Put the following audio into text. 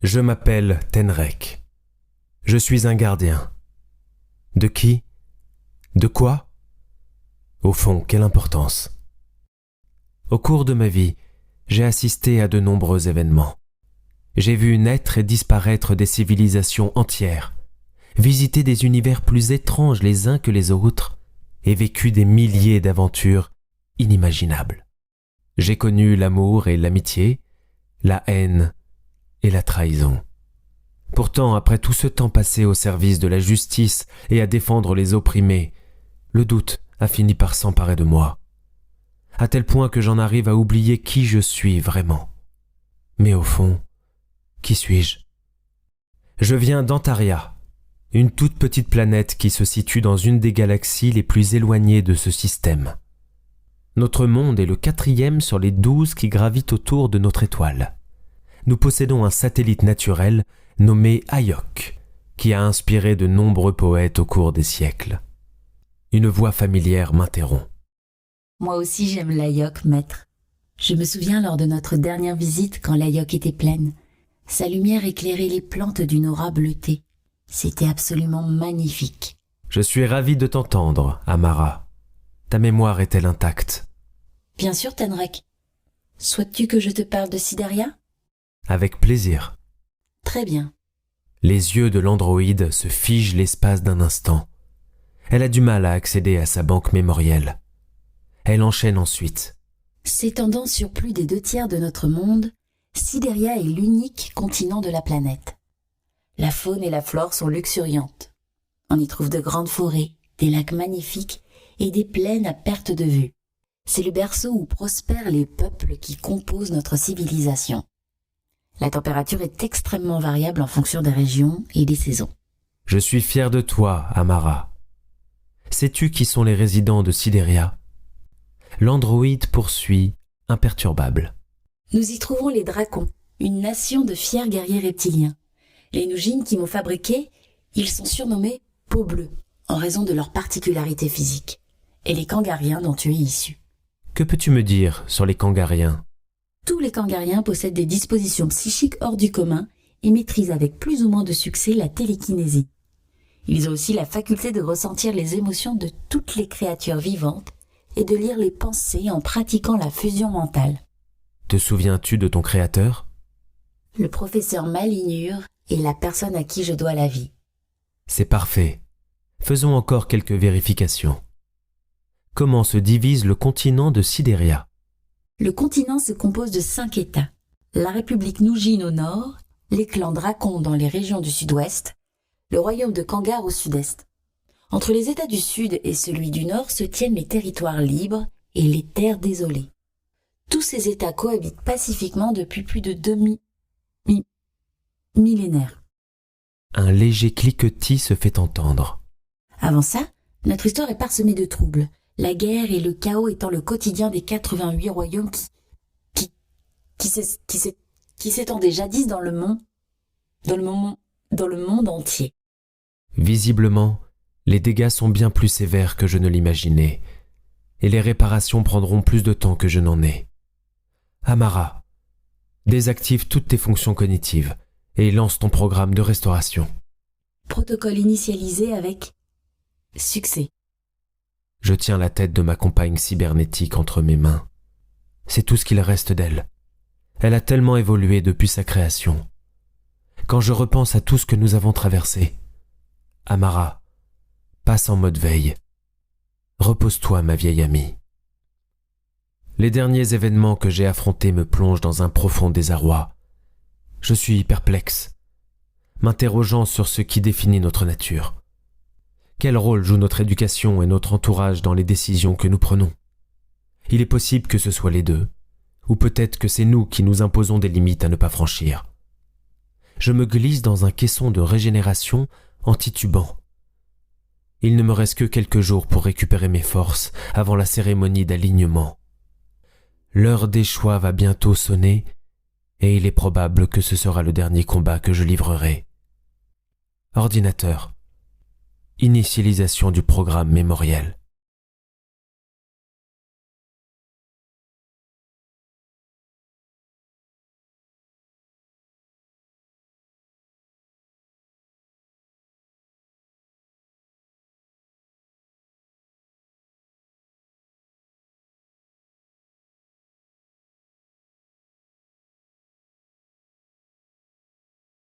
Je m'appelle Tenrek. Je suis un gardien. De qui? De quoi? Au fond, quelle importance? Au cours de ma vie, j'ai assisté à de nombreux événements. J'ai vu naître et disparaître des civilisations entières, visité des univers plus étranges les uns que les autres et vécu des milliers d'aventures inimaginables. J'ai connu l'amour et l'amitié, la haine et la trahison. Pourtant, après tout ce temps passé au service de la justice et à défendre les opprimés, le doute a fini par s'emparer de moi, à tel point que j'en arrive à oublier qui je suis vraiment. Mais au fond, qui suis-je? Je viens d'Antaria, une toute petite planète qui se situe dans une des galaxies les plus éloignées de ce système. Notre monde est le 4e sur les 12 qui gravitent autour de notre étoile. Nous possédons un satellite naturel nommé Ayok, qui a inspiré de nombreux poètes au cours des siècles. Une voix familière m'interrompt. Moi aussi j'aime l'Ayok, maître. Je me souviens lors de notre dernière visite quand l'Ayok était pleine. Sa lumière éclairait les plantes d'une aura bleutée. C'était absolument magnifique. Je suis ravi de t'entendre, Amara. Ta mémoire est-elle intacte? Bien sûr, Tenrek. Souhaites-tu que je te parle de Sideria? Avec plaisir. Très bien. Les yeux de l'androïde se figent l'espace d'un instant. Elle a du mal à accéder à sa banque mémorielle. Elle enchaîne ensuite. S'étendant sur plus des 2/3 de notre monde, Sideria est l'unique continent de la planète. La faune et la flore sont luxuriantes. On y trouve de grandes forêts, des lacs magnifiques et des plaines à perte de vue. C'est le berceau où prospèrent les peuples qui composent notre civilisation. La température est extrêmement variable en fonction des régions et des saisons. Je suis fier de toi, Amara. Sais-tu qui sont les résidents de Sideria? L'androïde poursuit, imperturbable. Nous y trouvons les Dracons, une nation de fiers guerriers reptiliens. Les Noujines qui m'ont fabriqué, ils sont surnommés peau bleue, en raison de leur particularité physique, et les Kangariens dont tu es issu. Que peux-tu me dire sur les Kangariens? Tous les Kangariens possèdent des dispositions psychiques hors du commun et maîtrisent avec plus ou moins de succès la télékinésie. Ils ont aussi la faculté de ressentir les émotions de toutes les créatures vivantes et de lire les pensées en pratiquant la fusion mentale. Te souviens-tu de ton créateur? Le professeur Malignure est la personne à qui je dois la vie. C'est parfait. Faisons encore quelques vérifications. Comment se divise le continent de Sideria? Le continent se compose de 5 États. La République Noujine au nord, les clans Dracons dans les régions du sud-ouest, le royaume de Kangar au sud-est. Entre les États du sud et celui du nord se tiennent les territoires libres et les terres désolées. Tous ces États cohabitent pacifiquement depuis plus de millénaires. Un léger cliquetis se fait entendre. Avant ça, notre histoire est parsemée de troubles, la guerre et le chaos étant le quotidien des 88 royaumes qui s'étendaient jadis dans le monde entier. Visiblement, les dégâts sont bien plus sévères que je ne l'imaginais, et les réparations prendront plus de temps que je n'en ai. Amara, désactive toutes tes fonctions cognitives et lance ton programme de restauration. Protocole initialisé avec succès. Je tiens la tête de ma compagne cybernétique entre mes mains. C'est tout ce qu'il reste d'elle. Elle a tellement évolué depuis sa création. Quand je repense à tout ce que nous avons traversé, Amara, passe en mode veille. Repose-toi, ma vieille amie. Les derniers événements que j'ai affrontés me plongent dans un profond désarroi. Je suis perplexe, m'interrogeant sur ce qui définit notre nature. Quel rôle joue notre éducation et notre entourage dans les décisions que nous prenons? Il est possible que ce soit les deux, ou peut-être que c'est nous qui nous imposons des limites à ne pas franchir. Je me glisse dans un caisson de régénération en titubant. Il ne me reste que quelques jours pour récupérer mes forces avant la cérémonie d'alignement. L'heure des choix va bientôt sonner et il est probable que ce sera le dernier combat que je livrerai. Ordinateur. Initialisation du programme mémoriel.